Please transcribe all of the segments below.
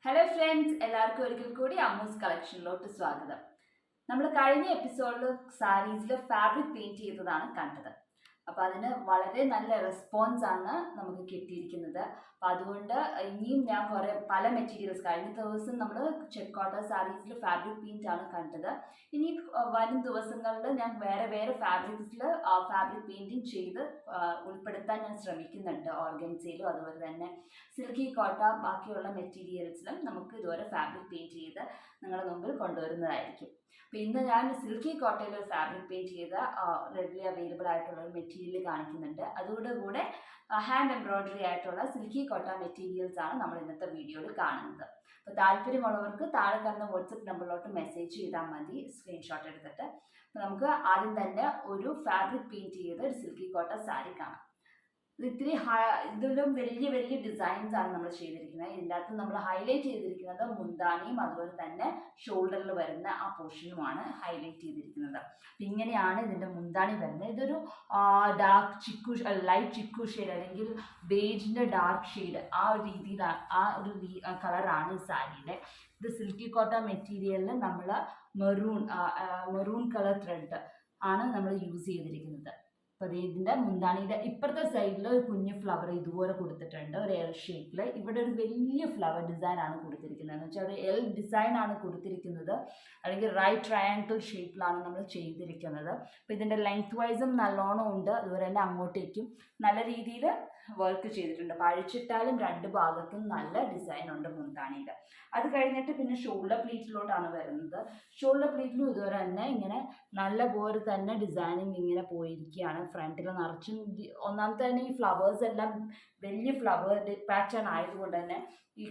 Hello friends, എല്ലാവർക്കും ഒരിക്കൽ കൂടി അമ്മൂസ് കളക്ഷനിലോട്ട് സ്വാഗതം. നമ്മൾ കഴിഞ്ഞ എപ്പിസോഡിൽ സാരീസിൽ ഫാബ്രിക് പെയിന്റ് ചെയ്തതാണ് കണ്ടത്. അപ്പോൾ അതിന് വളരെ നല്ല റെസ്പോൺസ് ആണ് നമുക്ക് കിട്ടിയിരിക്കുന്നത്. അപ്പോൾ അതുകൊണ്ട് ഇനിയും ഞാൻ പല മെറ്റീരിയൽസ് കഴിഞ്ഞ ദിവസം നമ്മൾ കോട്ട സാരീസിൽ ഫാബ്രിക് പെയിന്റ് ആണ് കണ്ടത്. ഇനി വരും ദിവസങ്ങളിൽ ഞാൻ വേറെ ഫാബ്രിക്സിൽ ഫാബ്രിക് പെയിന്റിങ് ചെയ്ത് ഉൾപ്പെടുത്താൻ ഞാൻ ശ്രമിക്കുന്നുണ്ട്. ഓർഗൻസയിലും അതുപോലെ തന്നെ സിൽക്കി കോട്ട ബാക്കിയുള്ള മെറ്റീരിയൽസിലും നമുക്ക് ഇതുവരെ ഫാബ്രിക് പെയിന്റ് ചെയ്ത് നിങ്ങളുടെ മുമ്പിൽ കൊണ്ടുവരുന്നതായിരിക്കും. അപ്പോൾ ഇന്ന് ഞാൻ സിൽക്കി കോട്ടയിൽ ഒരു ഫാബ്രിക് പെയിന്റ് ചെയ്ത റെഡിലി അവൈലബിൾ ആയിട്ടുള്ള ഒരു മെറ്റീരിയൽ കാണിക്കുന്നുണ്ട്. അതോടുകൂടെ ഹാൻഡ് എംബ്രോയിഡറി ആയിട്ടുള്ള സിൽക്കി കോട്ട മെറ്റീരിയൽസ് ആണ് നമ്മൾ ഇന്നത്തെ വീഡിയോയിൽ കാണുന്നത്. അപ്പോൾ താല്പര്യമുള്ളവർക്ക് താഴെ കാണുന്ന വാട്സപ്പ് നമ്പറിലോട്ട് മെസ്സേജ് ചെയ്താൽ മതി, സ്ക്രീൻഷോട്ട് എടുത്തിട്ട്. അപ്പോൾ നമുക്ക് ആദ്യം തന്നെ ഒരു ഫാബ്രിക് പെയിന്റ് ചെയ്ത ഒരു സിൽക്കി കോട്ട സാരി കാണാം. ഇതിലും വലിയ ഡിസൈൻസ് ആണ് നമ്മൾ ചെയ്തിരിക്കുന്നത്. ഇതിൻ്റെ അകത്ത് നമ്മൾ ഹൈലൈറ്റ് ചെയ്തിരിക്കുന്നത് മുന്താണിയും അതുപോലെ തന്നെ ഷോൾഡറിൽ വരുന്ന ആ പോർഷനുമാണ് ഹൈലൈറ്റ് ചെയ്തിരിക്കുന്നത്. അപ്പം ഇങ്ങനെയാണ് ഇതിൻ്റെ മുന്താണി വരുന്നത്. ഇതൊരു ലൈറ്റ് ചിക്കു ഷെയ്ഡ് അല്ലെങ്കിൽ ബേജിൻ്റെ ഡാർക്ക് ഷെയ്ഡ് ആ ഒരു രീതിയിലാണ്, ആ ഒരു കളറാണ് ഈ സാരിയുടെ. ഇത് സിൽക്കി കോട്ട മെറ്റീരിയലിൽ നമ്മൾ മെറൂൺ കളർ ത്രെഡ് ആണ് നമ്മൾ യൂസ് ചെയ്തിരിക്കുന്നത്. അപ്പോൾ ഇതിൻ്റെ മുന്താണിയുടെ ഇപ്പുറത്തെ സൈഡിൽ ഒരു കുഞ്ഞു ഫ്ലവർ ഇതുപോലെ കൊടുത്തിട്ടുണ്ട്, ഒരു എൽ ഷേപ്പിൽ. ഇവിടെ ഒരു വലിയ ഫ്ലവർ ഡിസൈൻ ആണ് കൊടുത്തിരിക്കുന്നത്. എന്ന് വെച്ചാൽ ഒരു എൽ ഡിസൈൻ ആണ് കൊടുത്തിരിക്കുന്നത്, അല്ലെങ്കിൽ റൈറ്റ് ട്രയാങ്കിൾ ഷേപ്പിലാണ് നമ്മൾ ചെയ്തിരിക്കുന്നത്. അപ്പോൾ ഇതിൻ്റെ ലെങ്ത് വൈസും നല്ലോണം ഉണ്ട്, അതുപോലെ തന്നെ അങ്ങോട്ടേക്കും നല്ല രീതിയിൽ വർക്ക് ചെയ്തിട്ടുണ്ട്. അപ്പോൾ അഴിച്ചിട്ടാലും രണ്ട് ഭാഗത്തും നല്ല ഡിസൈൻ ഉണ്ട് മുന്താണിയിൽ. അത് കഴിഞ്ഞിട്ട് പിന്നെ ഷോൾഡർ പ്ലീറ്റിലോട്ടാണ് വരുന്നത്. ഷോൾഡർ പ്ലീറ്റിലും ഇതുപോലെ തന്നെ ഇങ്ങനെ നല്ല പോലെ തന്നെ ഡിസൈനിങ് ഇങ്ങനെ പോയിരിക്കുകയാണ്. ഫ്രണ്ടിൽ നിറച്ചും ഒന്നാമത്തെ തന്നെ ഈ ഫ്ലവേഴ്സ് എല്ലാം വലിയ ഫ്ലവർ പാറ്റേൺ ആയതുകൊണ്ട് തന്നെ ഈ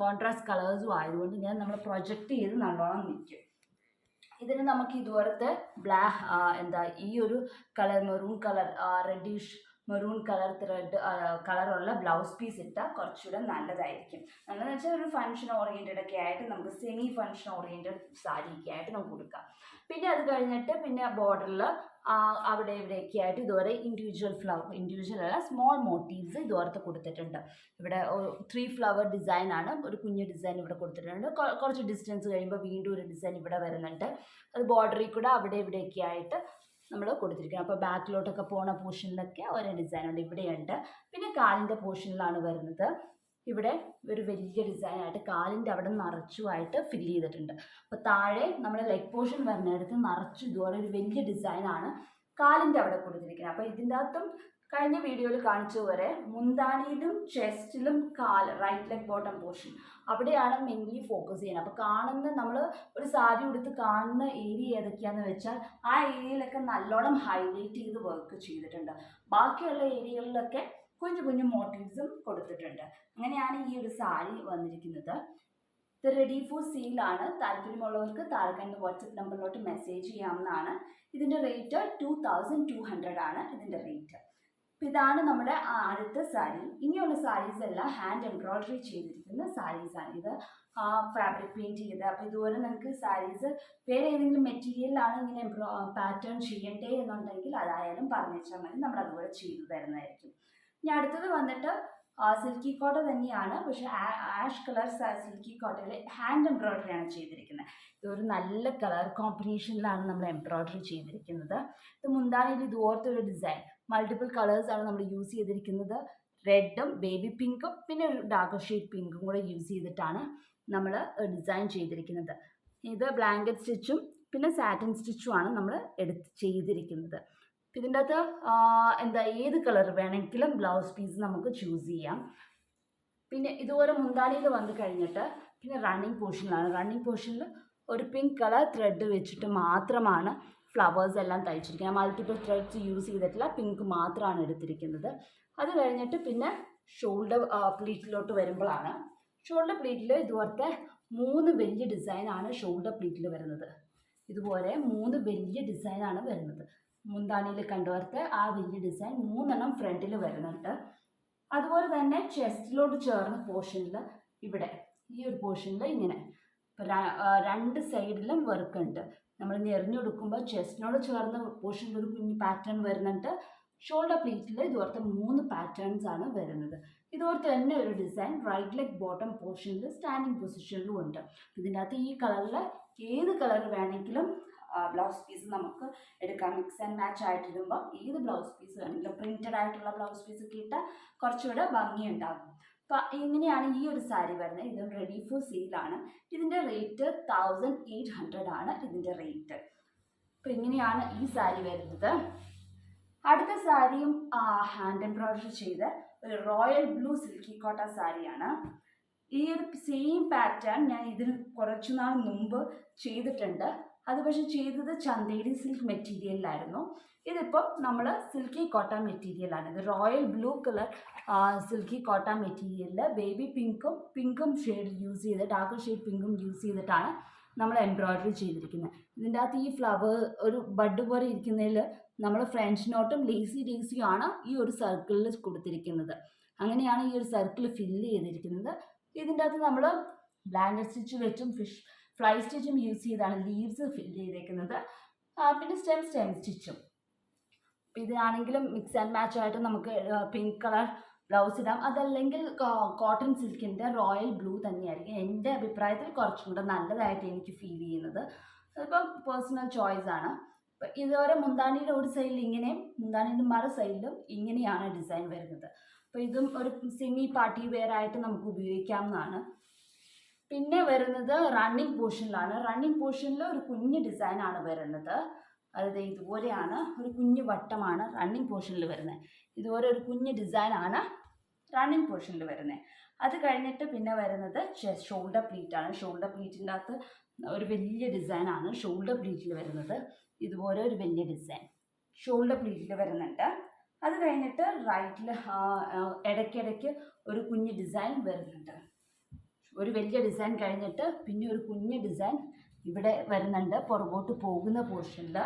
കോൺട്രാസ്റ്റ് കളേഴ്സും ആയതുകൊണ്ട് ഞാൻ നമ്മൾ പ്രൊജക്റ്റ് ചെയ്ത് നല്ലോണം നിൽക്കും. ഇതിന് നമുക്ക് ഇതുപോലത്തെ ഈ ഒരു colour maroon colour reddish maroon colour thread കളറുള്ള ബ്ലൗസ് പീസ് ഇട്ടാൽ കുറച്ചുകൂടെ നല്ലതായിരിക്കും. നല്ലതെന്ന് വെച്ചാൽ ഒരു ഫങ്ഷൻ ഓറിയൻറ്റഡ് ഒക്കെ ആയിട്ട് നമുക്ക് സെമി ഫങ്ഷൻ ഓറിയൻറ്റഡ് സാരിയൊക്കെ ആയിട്ട് നമുക്ക് കൊടുക്കാം. പിന്നെ അത് കഴിഞ്ഞിട്ട് പിന്നെ ബോർഡറിൽ അവിടെ ഇവിടെയൊക്കെ ആയിട്ട് ഇതുവരെ ഇൻഡിവിജ്വൽ അല്ല സ്മോൾ മോട്ടീവ്സ് ഇതുപോലത്തെ കൊടുത്തിട്ടുണ്ട്. ഇവിടെ 3 ഫ്ലവർ ഡിസൈനാണ്, ഒരു കുഞ്ഞു ഡിസൈൻ ഇവിടെ കൊടുത്തിട്ടുണ്ട്. കുറച്ച് ഡിസ്റ്റൻസ് കഴിയുമ്പോൾ വീണ്ടും ഒരു ഡിസൈൻ ഇവിടെ വരുന്നുണ്ട്. അത് ബോർഡറിൽ കൂടെ അവിടെ ഇവിടെയൊക്കെ ആയിട്ട് നമ്മൾ കൊടുത്തിരിക്കുന്നത്. അപ്പോൾ ബാക്കിലോട്ടൊക്കെ പോകുന്ന പോർഷനിലൊക്കെ ഓരോ ഡിസൈനുണ്ട്, ഇവിടെയുണ്ട്. പിന്നെ കാലിൻ്റെ പോർഷനിലാണ് വരുന്നത്. ഇവിടെ ഒരു വലിയ ഡിസൈനായിട്ട് കാലിൻ്റെ അവിടെ നിറച്ചുമായിട്ട് ഫില്ല് ചെയ്തിട്ടുണ്ട്. അപ്പോൾ താഴെ നമ്മുടെ ലെഗ് പോർഷൻ വരുന്നിടത്ത് നിറച്ചു ഇതുപോലെ ഒരു വലിയ ഡിസൈനാണ് കാലിൻ്റെ അവിടെ കൊടുത്തിരിക്കുന്നത്. അപ്പോൾ ഇതിൻ്റെ അകത്തും കഴിഞ്ഞ വീഡിയോയിൽ കാണിച്ചതുവരെ മുന്താണിയിലും ചെസ്റ്റിലും റൈറ്റ് ലെഗ് ബോട്ടം പോർഷൻ അവിടെയാണ് മെയിൻലി ഫോക്കസ് ചെയ്യുന്നത്. അപ്പോൾ നമ്മൾ ഒരു സാരി ഉടുത്ത് കാണുന്ന ഏരിയ ഏതൊക്കെയാണെന്ന് വെച്ചാൽ ആ ഏരിയയിലൊക്കെ നല്ലോണം ഹൈലൈറ്റ് ചെയ്ത് വർക്ക് ചെയ്തിട്ടുണ്ട്. ബാക്കിയുള്ള ഏരിയകളിലൊക്കെ കുഞ്ഞു മോട്ടീവ്സും കൊടുത്തിട്ടുണ്ട്. അങ്ങനെയാണ് ഈ ഒരു സാരി വന്നിരിക്കുന്നത്. ഇത് റെഡി ഫോർ സെയിലാണ്. താല്പര്യമുള്ളവർക്ക് താഴെ കാണുന്ന വാട്സപ്പ് നമ്പറിലോട്ട് മെസ്സേജ് ചെയ്യാവുന്നതാണ്. ഇതിൻ്റെ റേറ്റ് 2200 ആണ് ഇതിൻ്റെ റേറ്റ്. ഇതാണ് നമ്മുടെ അടുത്ത സാരി. ഇനിയുള്ള സാരീസ് എല്ലാം ഹാൻഡ് എംബ്രോയിഡറി ചെയ്തിരിക്കുന്ന സാരീസാണ്. ഇത് ഫാബ്രിക് പെയിൻറ്റ് ചെയ്ത്. അപ്പോൾ ഇതുപോലെ നിങ്ങൾക്ക് സാരീസ് വേറെ ഏതെങ്കിലും മെറ്റീരിയലാണ് ഇങ്ങനെ പാറ്റേൺ ചെയ്യണ്ടേ എന്നുണ്ടെങ്കിൽ അതായാലും പറഞ്ഞാൽ മതി, നമ്മൾ അതുപോലെ ചെയ്തു തരുന്നതായിരിക്കും. ഇനി അടുത്തത് വന്നിട്ട് സിൽക്കി കോട്ട തന്നെയാണ്, പക്ഷേ ആഷ് കളർ സിൽക്കി കോട്ടയിൽ ഹാൻഡ് എംബ്രോയിഡറി ആണ് ചെയ്തിരിക്കുന്നത്. ഇതൊരു നല്ല കളർ കോമ്പിനേഷനിലാണ് നമ്മൾ എംബ്രോയിഡറി ചെയ്തിരിക്കുന്നത്. ഇത് മുന്താണിയിൽ ഇതുപോലത്തെ ഒരു ഡിസൈൻ മൾട്ടിപ്പിൾ കളേഴ്സാണ് നമ്മൾ യൂസ് ചെയ്തിരിക്കുന്നത്. റെഡും ബേബി പിങ്കും പിന്നെ ഒരു ഡാർക്ക് ഷെയ്ഡ് പിങ്കും കൂടെ യൂസ് ചെയ്തിട്ടാണ് നമ്മൾ ഡിസൈൻ ചെയ്തിരിക്കുന്നത്. ഇത് ബ്ലാങ്കറ്റ് സ്റ്റിച്ചും പിന്നെ സാറ്റിൻ സ്റ്റിച്ചുമാണ് നമ്മൾ ചെയ്തിരിക്കുന്നത്. ഇതിൻ്റെ അകത്ത് ഏത് കളർ വേണമെങ്കിലും ബ്ലൗസ് പീസ് നമുക്ക് ചൂസ് ചെയ്യാം. പിന്നെ ഇതുപോലെ മുന്താണിയിൽ വന്നു കഴിഞ്ഞിട്ട് പിന്നെ റണ്ണിങ് പോർഷനിൽ ഒരു പിങ്ക് കളർ ത്രെഡ് വെച്ചിട്ട് മാത്രമാണ് ഫ്ലവേഴ്സ് എല്ലാം തയ്ച്ചിരിക്കുന്നത്. മൾട്ടിപ്പിൾ ത്രെഡ്സ് യൂസ് ചെയ്തിട്ടില്ല, പിങ്ക് മാത്രമാണ് എടുത്തിരിക്കുന്നത്. അത് കഴിഞ്ഞിട്ട് പിന്നെ ഷോൾഡർ പ്ലീറ്റിലോട്ട് വരുമ്പോഴാണ് ഷോൾഡർ പ്ലീറ്റിൽ ഇതുപോലത്തെ 3 വലിയ ഡിസൈനാണ് ഷോൾഡർ പ്ലീറ്റിൽ വരുന്നത്. ഇതുപോലെ 3 വലിയ ഡിസൈനാണ് വരുന്നത്. മുന്താണിയിൽ കണ്ടുപോലത്തെ ആ വലിയ ഡിസൈൻ 3 ഫ്രണ്ടിൽ വരുന്നുണ്ട്. അതുപോലെ തന്നെ ചെസ്റ്റിലോട്ട് ചേർന്ന പോർഷനിൽ ഇവിടെ ഈ ഒരു പോർഷനിൽ ഇങ്ങനെ 2 സൈഡിലും വർക്ക് ഉണ്ട്. നമ്മൾ ഞെറിഞ്ഞെടുക്കുമ്പോൾ ചെസ്റ്റിനോട് ചേർന്ന പോർഷനിൽ ഒരു കുഞ്ഞ് പാറ്റേൺ വരുന്നുണ്ട്. ഷോൾഡർ പ്ലീറ്റിൽ ഇതുപോലത്തെ 3 പാറ്റേൺസ് ആണ് വരുന്നത്. ഇതുപോലത്തെ തന്നെ ഒരു ഡിസൈൻ റൈറ്റ് ലെഗ് ബോട്ടം പോർഷനിൽ സ്റ്റാൻഡിങ് പൊസിഷനിലും ഉണ്ട്. ഇതിൻ്റെ അകത്ത് ഈ കളറിൽ ഏത് കളർ വേണമെങ്കിലും ബ്ലൗസ് പീസ് നമുക്ക് എടുക്കാം. മിക്സ് ആൻഡ് മാച്ച് ആയിട്ട് ഇടുമ്പോൾ ഏത് ബ്ലൗസ് പീസ് വേണമെങ്കിലും പ്രിൻറ്റഡ് ആയിട്ടുള്ള ബ്ലൗസ് പീസ് ഒക്കെ ഇട്ടാൽ കുറച്ചുകൂടെ ഭംഗിയുണ്ടാകും. അപ്പോൾ ഇങ്ങനെയാണ് ഈ ഒരു സാരി വരുന്നത്. ഇതും റെഡി ഫോർ സെയിലാണ്. ഇതിൻ്റെ റേറ്റ് 1800 ആണ് ഇതിൻ്റെ റേറ്റ്. അപ്പോൾ ഇങ്ങനെയാണ് ഈ സാരി വരുന്നത്. അടുത്ത സാരിയും ഹാൻഡ് എംബ്രോയിഡറി ചെയ്ത് ഒരു റോയൽ ബ്ലൂ സിൽക്കി കോട്ട സാരിയാണ്. ഈ ഒരു സെയിം പാറ്റേൺ ഞാൻ ഇതിന് കുറച്ചു നാൾ മുമ്പ് ചെയ്തിട്ടുണ്ട്. അത് പക്ഷെ ചെയ്തത് ചന്തേരി സിൽക്ക് മെറ്റീരിയലിലായിരുന്നു. ഇതിപ്പോൾ നമ്മൾ സിൽക്കി കോട്ട മെറ്റീരിയലാണ്. ഇത് റോയൽ ബ്ലൂ കളർ സിൽക്കി കോട്ട മെറ്റീരിയലിൽ ബേബി പിങ്കും ഷെയ്ഡ് യൂസ് ചെയ്ത് ഡാർക്ക് ഷെയ്ഡ് പിങ്കും യൂസ് ചെയ്തിട്ടാണ് നമ്മൾ എംബ്രോയിഡറി ചെയ്തിരിക്കുന്നത്. ഇതിൻ്റെ അകത്ത് ഈ ഫ്ലവർ ഒരു ബഡ് പോലെ ഇരിക്കുന്നതിൽ നമ്മൾ ഫ്രഞ്ച് നോട്ടും ലേസിയും ആണ് ഈ ഒരു സർക്കിളിൽ കൊടുത്തിരിക്കുന്നത്. അങ്ങനെയാണ് ഈ ഒരു സർക്കിൾ ഫില്ല് ചെയ്തിരിക്കുന്നത്. ഇതിൻ്റെ അകത്ത് നമ്മൾ ബ്ലാങ്കറ്റ് സ്റ്റിച്ച് വെച്ചും ഫ്ലൈ സ്റ്റിച്ചും യൂസ് ചെയ്താണ് ലീവ്സ് ഫില്ല് ചെയ്തേക്കുന്നത്. പിന്നെ സ്റ്റെം സ്റ്റിച്ചും. ഇതിനാണെങ്കിലും മിക്സ് ആൻഡ് മാച്ച് ആയിട്ട് നമുക്ക് പിങ്ക് കളർ ബ്ലൗസ് ഇടാം. അതല്ലെങ്കിൽ കോട്ടൺ സിൽക്കിൻ്റെ റോയൽ ബ്ലൂ തന്നെയായിരിക്കും എൻ്റെ അഭിപ്രായത്തിൽ കുറച്ചും കൂടെ നല്ലതായിട്ട് എനിക്ക് ഫീൽ ചെയ്യുന്നത്. അതിപ്പം പേഴ്സണൽ ചോയ്സ് ആണ്. അപ്പം ഇതുവരെ മുന്താണിയുടെ ഒരു സൈഡിൽ ഇങ്ങനെയും മുന്താണിയുടെ മറു സൈഡിലും ഇങ്ങനെയാണ് ഡിസൈൻ വരുന്നത്. അപ്പോൾ ഇതും ഒരു സെമി പാർട്ടി വെയർ ആയിട്ട് നമുക്ക് ഉപയോഗിക്കാവുന്നതാണ്. പിന്നെ വരുന്നത് റണ്ണിങ് പോർഷനിലാണ്. റണ്ണിങ് പോർഷനിൽ ഒരു കുഞ്ഞ് ഡിസൈനാണ് വരുന്നത്. അതായത് ഇതുപോലെയാണ് ഒരു കുഞ്ഞ് വട്ടമാണ് റണ്ണിങ് പോർഷനിൽ വരുന്നത്. ഇതുപോലെ ഒരു കുഞ്ഞ് ഡിസൈനാണ് റണ്ണിങ് പോർഷനിൽ വരുന്നത്. അത് കഴിഞ്ഞിട്ട് പിന്നെ വരുന്നത് ഷോൾഡർ പ്ലീറ്റാണ്. ഷോൾഡർ പ്ലീറ്റിൻ്റെ അകത്ത് ഒരു വലിയ ഡിസൈനാണ് ഷോൾഡർ പ്ലീറ്റിൽ വരുന്നത്. ഇതുപോലെ ഒരു വലിയ ഡിസൈൻ ഷോൾഡർ പ്ലീറ്റിൽ വരുന്നുണ്ട്. അത് കഴിഞ്ഞിട്ട് റൈറ്റിൽ ഇടയ്ക്കിടയ്ക്ക് ഒരു കുഞ്ഞ് ഡിസൈൻ വരുന്നുണ്ട്. ഒരു വലിയ ഡിസൈൻ കഴിഞ്ഞിട്ട് പിന്നെ ഒരു കുഞ്ഞ് ഡിസൈൻ ഇവിടെ വരുന്നുണ്ട് പുറകോട്ട് പോകുന്ന പോർഷനിൽ.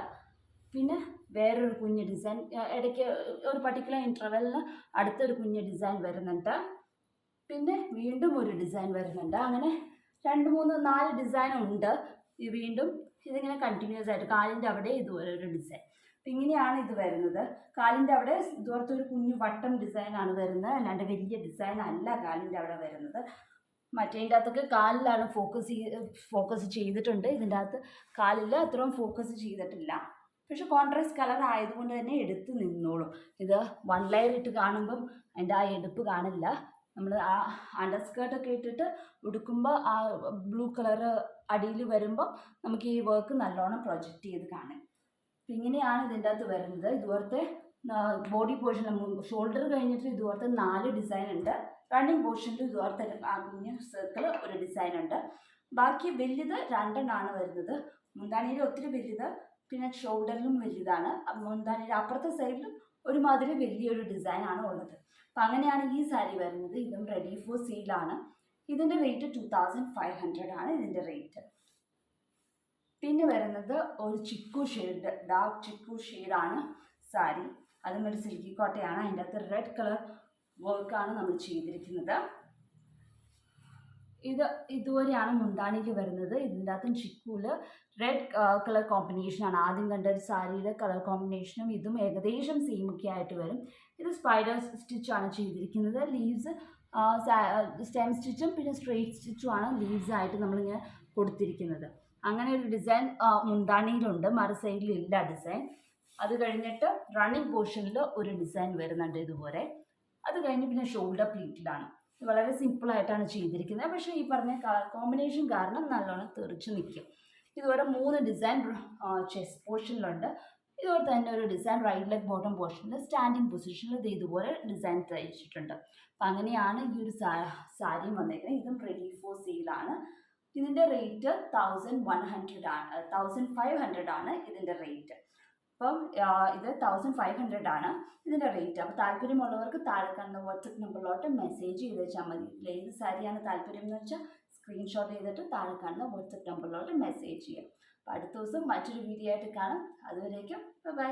പിന്നെ വേറൊരു കുഞ്ഞ് ഡിസൈൻ ഇടയ്ക്ക് ഒരു പർട്ടിക്കുലർ ഇൻ്റർവെല്ലിന് അടുത്തൊരു കുഞ്ഞ് ഡിസൈൻ വരുന്നുണ്ട്. പിന്നെ വീണ്ടും ഒരു ഡിസൈൻ വരുന്നുണ്ട്. അങ്ങനെ 2, 3, 4 ഡിസൈൻ ഉണ്ട്. വീണ്ടും ഇതിങ്ങനെ കണ്ടിന്യൂസ് ആയിട്ട് കാലിൻ്റെ അവിടെ ഇതുപോലെ ഒരു ഡിസൈൻ. അപ്പം ഇങ്ങനെയാണ് ഇത് വരുന്നത്. കാലിൻ്റെ അവിടെ ഇതുപോലത്തെ ഒരു കുഞ്ഞു വട്ടം ഡിസൈനാണ് വരുന്നത്. അല്ലാണ്ട് വലിയ ഡിസൈൻ അല്ല കാലിൻ്റെ അവിടെ വരുന്നത്. മറ്റേതിൻ്റെ അകത്തൊക്കെ കാലിലാണ് ഫോക്കസ് ചെയ്തിട്ടുണ്ട്. ഇതിൻ്റെ അകത്ത് കാലിൽ അത്രയും ഫോക്കസ് ചെയ്തിട്ടില്ല. പക്ഷെ കോൺട്രാസ്റ്റ് കളർ ആയതുകൊണ്ട് തന്നെ എടുത്ത് നിന്നോളും. ഇത് 1 ലെയർ ഇട്ട് കാണുമ്പം അതിൻ്റെ ആ എടുപ്പ് കാണില്ല. നമ്മൾ ആ അണ്ടർ സ്കേർട്ടൊക്കെ ഇട്ടിട്ട് ഉടുക്കുമ്പോൾ ആ ബ്ലൂ കളർ അടിയിൽ വരുമ്പോൾ നമുക്ക് ഈ വർക്ക് നല്ലോണം പ്രൊജക്റ്റ് ചെയ്ത് കാണും. ഇങ്ങനെയാണ് ഇതിൻ്റെ അകത്ത് വരുന്നത്. ഇതുപോലത്തെ ബോഡി പോർഷൻ ഷോൾഡർ കഴിഞ്ഞിട്ട് ഇതുപോലത്തെ 4 ഡിസൈൻ ഉണ്ട്. റണ്ണിങ് പോർഷനിൽ ഇതുപോലത്തെ ആ കുഞ്ഞ് സർക്കിൾ ഒരു ഡിസൈൻ ഉണ്ട്. ബാക്കി വലുത് 2 എണ്ണമാണ് വരുന്നത്. മുന്താണിയിൽ ഒത്തിരി വലുത്, പിന്നെ ഷോൾഡറിലും വലുതാണ്. മുന്താണിയുടെ അപ്പുറത്തെ സൈഡിലും ഒരുമാതിരി വലിയൊരു ഡിസൈനാണ് ഉള്ളത്. അപ്പം അങ്ങനെയാണ് ഈ സാരി വരുന്നത്. ഇതും റെഡി ഫോർ സെയിലാണ്. ഇതിൻ്റെ റേറ്റ് 2500 ആണ് ഇതിൻ്റെ റേറ്റ്. പിന്നെ വരുന്നത് ഒരു ചിക്കു ഷെയ്ഡ്, ഡാർക്ക് ചിക്കു ഷെയ്ഡാണ് സാരി. അതും ഒരു സിൽക്കി കോട്ടയാണ്. അതിൻ്റെ അകത്ത് റെഡ് കളർ വർക്കാണ് നമ്മൾ ചെയ്തിരിക്കുന്നത്. ഇതുപോലെയാണ് മുന്താണിക്ക് വരുന്നത്. ഇതിൻ്റെ അകത്തും ചിക്കുവിൽ റെഡ് കളർ കോമ്പിനേഷനാണ്. ആദ്യം കണ്ട ഒരു സാരിയുടെ കളർ കോമ്പിനേഷനും ഇതും ഏകദേശം സെയിം ഒക്കെ ആയിട്ട് വരും. ഇത് സ്പൈഡർ സ്റ്റിച്ചാണ് ചെയ്തിരിക്കുന്നത്. ലീവ്സ് സ്റ്റെം സ്റ്റിച്ചും പിന്നെ സ്ട്രെയിറ്റ് സ്റ്റിച്ചുമാണ് ലീവ്സ് ആയിട്ട് നമ്മളിങ്ങനെ കൊടുത്തിരിക്കുന്നത്. അങ്ങനെ ഒരു ഡിസൈൻ മുന്താണിയിലുണ്ട്, മറു സൈഡിലില്ല ഡിസൈൻ. അത് കഴിഞ്ഞിട്ട് റണ്ണിങ് പോർഷനിൽ ഒരു ഡിസൈൻ വരുന്നുണ്ട് ഇതുപോലെ. അത് കഴിഞ്ഞ് പിന്നെ ഷോൾഡർ പ്ലീറ്റിലാണ്. വളരെ സിമ്പിളായിട്ടാണ് ചെയ്തിരിക്കുന്നത്. പക്ഷേ ഈ പറഞ്ഞ കളർ കോമ്പിനേഷൻ കാരണം നല്ലോണം തെറിച്ച് നിൽക്കും. ഇതുപോലെ 3 ഡിസൈൻ ചെസ്റ്റ് പോർഷനിലുണ്ട്. ഇതുപോലെ തന്നെ ഒരു ഡിസൈൻ റൈറ്റ് ലെഗ് ബോട്ടം പോർഷനിൽ സ്റ്റാൻഡിങ് പൊസിഷനിൽ ഇത് ഇതുപോലെ ഡിസൈൻ തയ്ച്ചിട്ടുണ്ട്. അപ്പം അങ്ങനെയാണ് ഈ ഒരു സാരിയും വന്നേക്കുന്നത്. ഇതും റെഡി ഫോർ സെയിലാണ്. ഇതിൻ്റെ റേറ്റ് 1500 ആണ് ഇതിൻ്റെ റേറ്റ്. അപ്പം ഇത് 1500 ആണ് ഇതിൻ്റെ റേറ്റ്. അപ്പോൾ താല്പര്യമുള്ളവർക്ക് താഴെ കാണുന്ന വാട്സപ്പ് നമ്പറിലോട്ട് മെസ്സേജ് ചെയ്ത് വെച്ചാൽ മതി. ഏത് സാരിയാണ് താല്പര്യം എന്ന് വെച്ചാൽ സ്ക്രീൻഷോട്ട് ചെയ്തിട്ട് താഴെ കാണുന്ന വാട്സപ്പ് നമ്പറിലോട്ട് മെസ്സേജ് ചെയ്യാം. അപ്പോൾ അടുത്ത ദിവസം മറ്റൊരു വീഡിയോ ആയിട്ട് കാണാം. അതുവരേക്കും ബൈ.